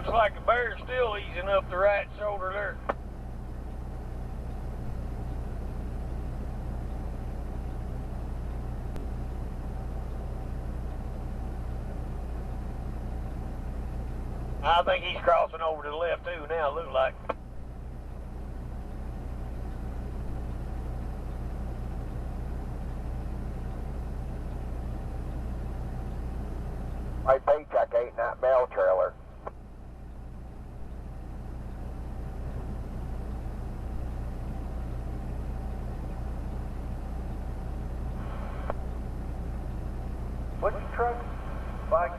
Looks like the bear's still easing up the right shoulder there. I think he's crossing over to the left too now, looks like. My paycheck ain't in that mail trailer. What's the truck like?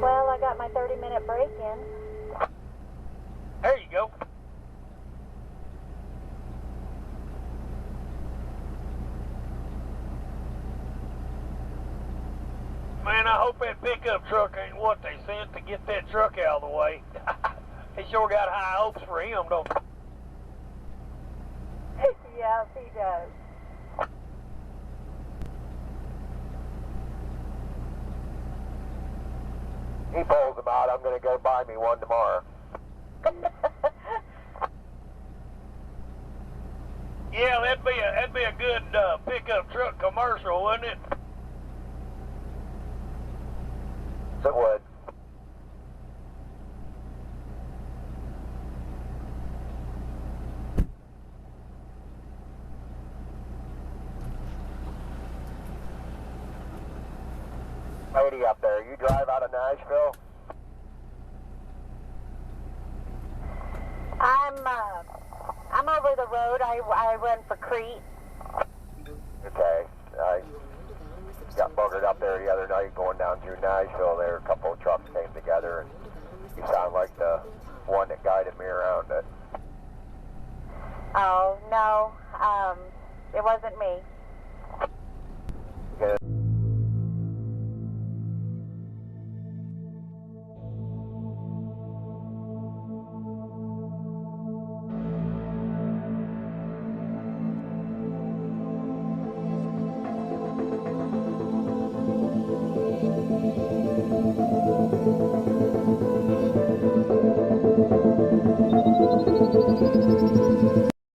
Well, I got my 30-minute break in. There you go. Man, I hope that pickup truck ain't what they sent to get that truck out of the way. They sure got high hopes for him, don't they? Yes, he does. He pulls them out. I'm going to go buy me one tomorrow. Yeah, that'd be a good pickup truck commercial, wouldn't it? So it would. Lady up there, you drive out of Nashville? I'm over the road. I run for Crete. Okay. I got buggered up there the other night going down through Nashville there. A couple of trucks came together and you sound like the one that guided me around it. Oh, no. It wasn't me.